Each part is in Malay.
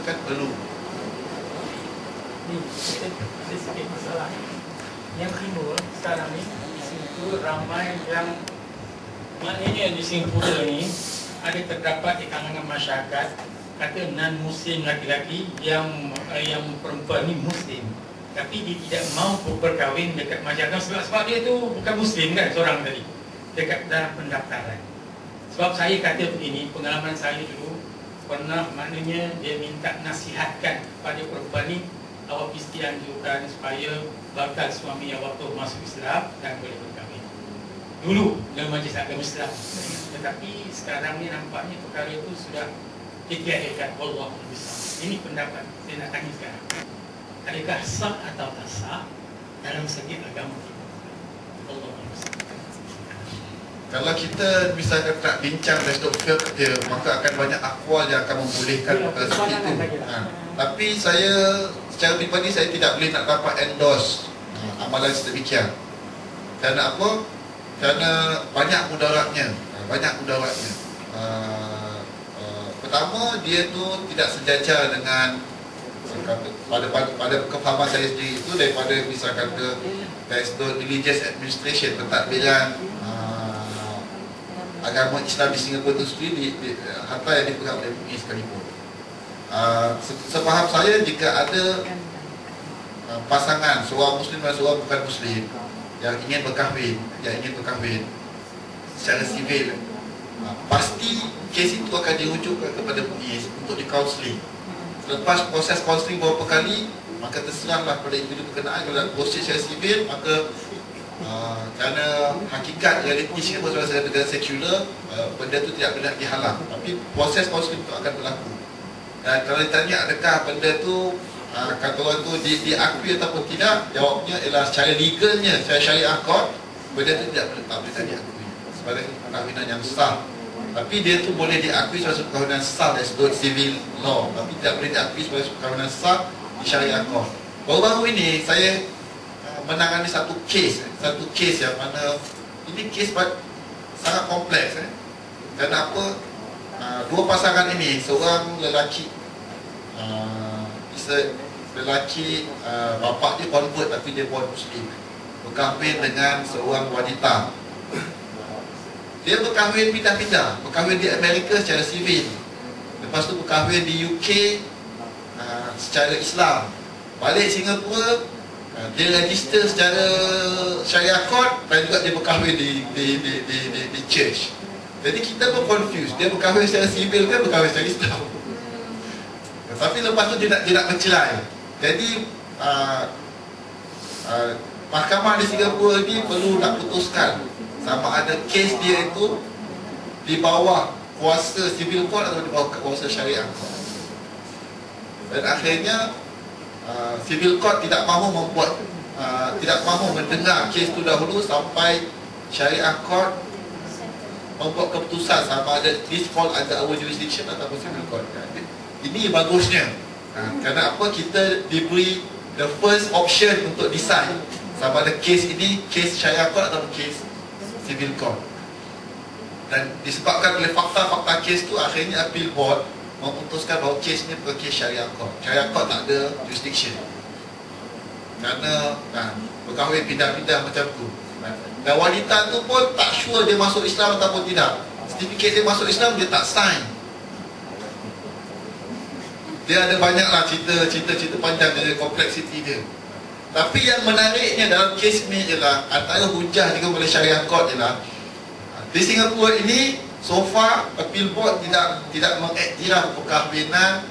masyarakat perlu. Ni ada sikit masalah yang timbul sekarang ni. Di Singapura ramai yang, maknanya di Singapura ni ada terdapat di kalangan masyarakat kata non-Muslim laki-laki yang perempuan ni Muslim, tapi dia tidak mau berkahwin dekat masyarakat sebab dia tu bukan Muslim kan, seorang tadi dekat dalam pendaftaran. Sebab saya kata begini, pengalaman saya dulu pernah, maknanya dia minta nasihatkan pada perempuan ni, awak mesti anjurkan supaya bakal suami awak tu masuk Islam dan boleh berkahwin dulu dalam majlis agama Islam. Tetapi sekarang ni nampaknya perkara itu sudah ditiadakan. Wallahu a'lam. Ini pendapat saya nak tanya sekarang, adakah sah atau tak sah dalam segi agama kita? Wallahu a'lam. Kalau kita misalnya nak bincang dari sudut fiqh dia, maka akan banyak akwal yang akan membolehkan seperti itu. Tapi saya secara pribadi saya tidak boleh nak dapat endorse amalan sedemikian. Kerana apa? Kerana banyak mudaratnya. Pertama, dia tu tidak sejajar dengan pada kefahaman saya sendiri itu, daripada misalkan dari sudut religious administration, pentadbiran agama Islam di Singapura itu sendiri, harta yang dipegang oleh MUI sekalipun. Sepaham saya, jika ada pasangan seorang Muslim dan seorang bukan Muslim yang ingin berkahwin secara sivil, pasti kes itu akan dirujukkan kepada MUIS untuk di-counselling. Selepas proses counselling beberapa kali, maka terserahlah pada individu berkenaan. Kalau nak proses secara sivil, maka kerana hakikat realiti Singapura sebagai negara sekular, benda itu tidak boleh dihalang. Tapi proses counselling itu akan berlaku. Dan kalau ditanya adakah benda itu kata orang tu diakui ataupun tidak, jawabnya ialah secara legalnya, secara syariah court, benda itu tak boleh diakui sebagai perkahwinan yang sah. Tapi dia tu boleh diakui sebagai perkahwinan sah dari sudut civil law, tapi tidak boleh diakui sebagai perkahwinan sah di syariah court. Baru-baru ini saya menangani satu kes yang mana ini kes sangat kompleks. Kenapa? Dua pasangan ini, seorang lelaki bapak dia convert tapi dia bukan Muslim, berkahwin dengan seorang wanita. Dia berkahwin pindah-pindah, berkahwin di Amerika secara sivil, lepas tu berkahwin di UK secara Islam, balik Singapura dia register secara syariah court, dan juga dia berkahwin di church. Jadi kita pun confused, dia berkahwin secara sivil ke berkahwin secara Islam. Tapi lepas tu dia nak bercerai. Jadi mahkamah di Singapura ni perlu nak putuskan sama ada kes dia itu di bawah kuasa civil court atau di bawah kuasa syariah court. Dan akhirnya civil court tidak mahu mendengar kes itu dahulu sampai syariah court membuat keputusan sama ada this fall under our jurisdiction ataupun civil court. Ini bagusnya. Kerana apa? Kita diberi the first option untuk decide sama ada kes ini kes syariah court atau kes civil court. Dan disebabkan oleh fakta-fakta kes itu, akhirnya appeal board memutuskan bahawa kes ini bukan kes syariah court. Syariah court tak ada jurisdiction. Kerana berkahwin pindah-pindah macam tu. Dan wanita tu pun tak sure dia masuk Islam ataupun tidak. Sertifikat dia masuk Islam dia tak sign. Dia ada banyaklah cerita panjang dari kompleksiti dia. Tapi yang menariknya dalam kes ni ialah antara hujah juga oleh syariah court ialah di Singapura ini so far appeal board tidak mengiktiraf perkahwinan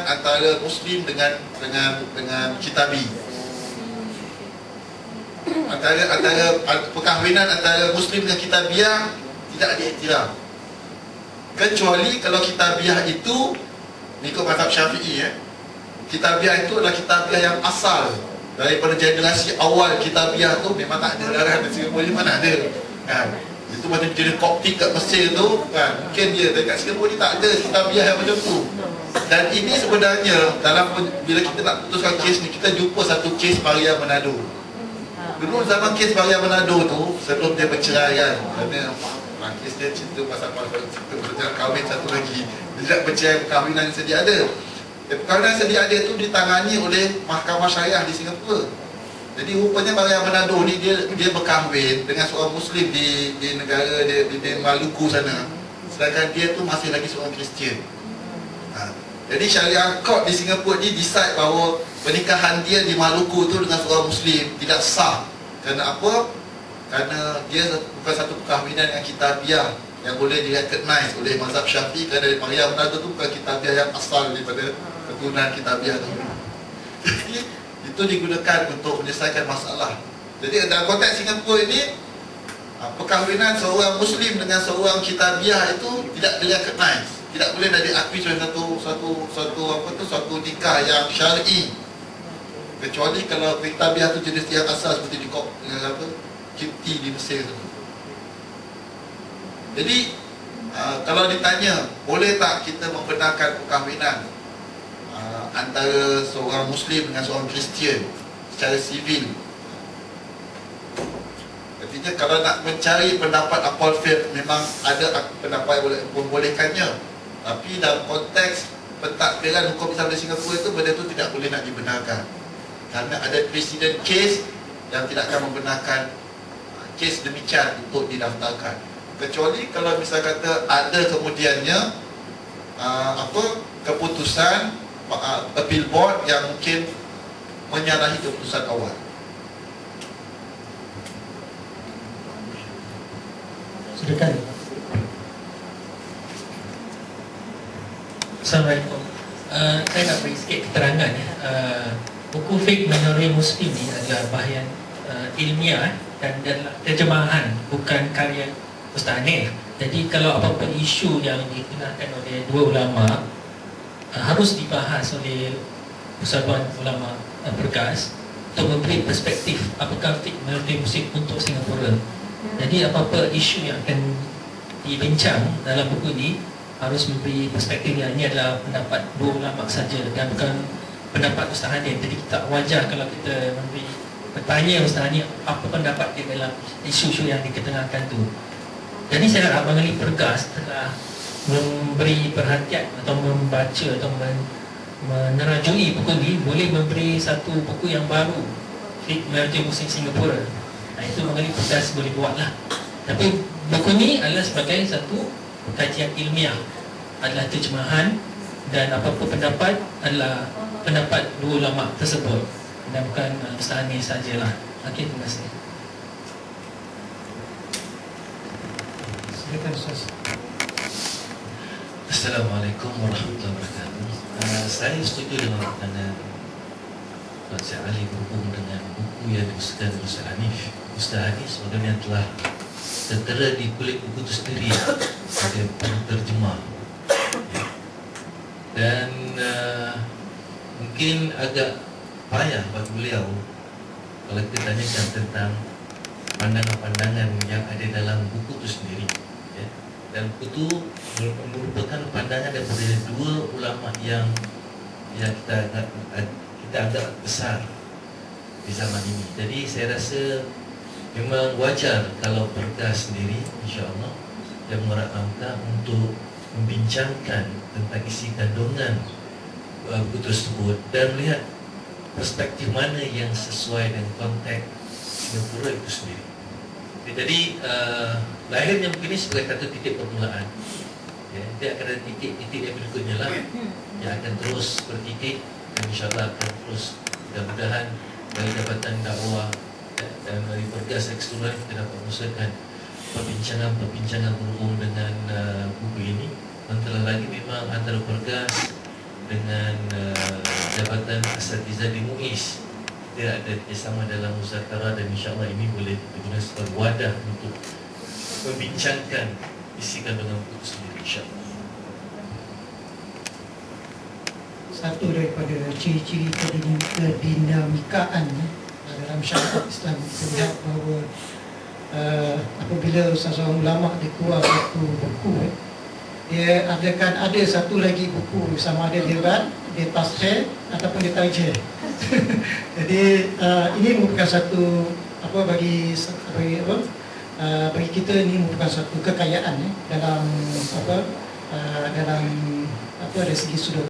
antara Muslim dengan kitabi. Antara perkahwinan antara Muslim dengan kitabiah tidak diiktiraf. Kecuali kalau kitabiah itu mengikut mazhab Syafi'i, kitabiah itu adalah kitabiah yang asal daripada generasi awal. Kitabiah tu memang tak ada darah di Singapura ni, mana ada itu macam jenis Koptik kat Mesir tu kan, mungkin dia dekat Singapura ni tak ada kitabiah yang macam tu. Dan ini sebenarnya dalam bila kita nak putuskan kes ni, kita jumpa satu kes Maria Manado. Dulu zaman kes Maria Manado tu, sebelum dia bercerai kan, kerana kes dia cerita pasal cerita berjalan kahwin satu lagi, dia tidak percaya perkahwinan yang sedia ada. Perkahwinan yang sedia ada itu ditangani oleh mahkamah syariah di Singapura. Jadi rupanya Maria Manado ni dia berkahwin dengan seorang Muslim di negara di Maluku sana, sedangkan dia tu masih lagi seorang Kristian. Jadi syariah court di Singapura ni decide bahawa pernikahan dia di Maluku tu dengan seorang Muslim tidak sah. Kerana apa? Kerana dia bukan satu perkahwinan yang kitabiah yang boleh direcognize oleh mazhab Syafi'i, kerana Maria Manado tu bukan kitabiah yang asal daripada keturunan kitabiah tu. Jadi itu digunakan untuk menyelesaikan masalah. Jadi dalam konteks Singapura ini, perkahwinan seorang Muslim dengan seorang kitabiah itu tidak direcognize, tidak boleh diakui sebagai satu nikah yang syar'i, kecuali kalau kitabiah itu jenis yang asal seperti di Kipti di Mesir tu. Jadi kalau ditanya boleh tak kita membenarkan perkahwinan antara seorang Muslim dengan seorang Kristian secara sivil, artinya kalau nak mencari pendapat aqwal fiqh, memang ada pendapat yang membolehkannya, tapi dalam konteks pentadbiran hukum Islam di Singapura itu, benda itu tidak boleh nak dibenarkan kerana ada presiden kes yang tidak akan membenarkan kes demikian untuk didaftarkan, kecuali kalau misal kata ada kemudiannya keputusan appeal board yang mungkin menyalahi keputusan awal. Silakan. Assalamualaikum. Saya nak beri sikit keterangan. Buku Fiqh Minority Muslim ni adalah bahagian ilmiah dan terjemahan, bukan karya Ustaz Hanif. Jadi kalau apa-apa isu yang dikenakan oleh dua ulama harus dibahas oleh Persatuan Ulama Pergas untuk memberi perspektif apakah fiqh minoriti Muslim untuk Singapura. Jadi apa-apa isu yang akan dibincang dalam buku ini harus memberi perspektif yang ini adalah pendapat dua ulama saja dan bukan pendapat Ustaz Hanif. Jadi tak wajar kalau kita memberi bertanya Ustaz Hanif apa pendapat dia dalam isu-isu yang diketengahkan tu. Jadi saya harap Abang Ali Pergas telah memberi perhatian atau membaca atau menerajui buku ni, boleh memberi satu buku yang baru, Fiqh Minoriti Muslim Singapura. Itu Abang Ali Pergas boleh buatlah. Tapi buku ni adalah sebagai satu kajian ilmiah, adalah terjemahan, dan apa-apa pendapat adalah pendapat dua ulama tersebut dan bukan Ustaz Hanif sajalah. Okey, terima kasih. Silakan Ustaz. Assalamualaikum warahmatullahi wabarakatuh. Saya setuju dengan pandangan Ustaz Ali berhubung dengan buku yang diusahakan Ustaz Hanif. Ustaz Hanif sebenarnya telah tertera di kulit buku itu sendiri sebagai penterjemah, dan mungkin agak payah bagi beliau kalau kita tanyakan tentang pandangan-pandangan yang ada dalam buku itu sendiri. Dan buku itu merupakan pandangan daripada dua ulama yang kita anggap besar di zaman ini. Jadi saya rasa memang wajar kalau Pergas sendiri insya-Allah yang merangka untuk membincangkan tentang isi kandungan buku tersebut dan melihat perspektif mana yang sesuai dengan konteks Singapura itu sendiri. Jadi lahirnya begini sebagai satu titik permulaan. Dia akan ada titik-titik yang berikutnya lah yang akan terus bertitik dan insyaAllah akan terus mudah-mudahan dari Jabatan Dakwah dan dari Pergas Eksternal kita dapat mengusahakan perbincangan berhubung dengan buku ini. Antara lagi memang antara Pergas dengan Jabatan Asatizah di MUIS dia ada kerjasama dalam muzakara dan insyaAllah ini boleh digunakan sebagai wadah untuk membincangkan isi kandungan buku sendiri insyaAllah. Satu daripada ciri-ciri kedinamikaan dalam syariat Islam, kita lihat bahawa apabila seseorang ulama dia keluar satu buku, dia ada satu lagi buku, sama ada dia rad, dia tasfir ataupun dia tarjih. Jadi ini merupakan satu bagi kita ini merupakan satu kekayaan dalam dalam itu dari segi sudut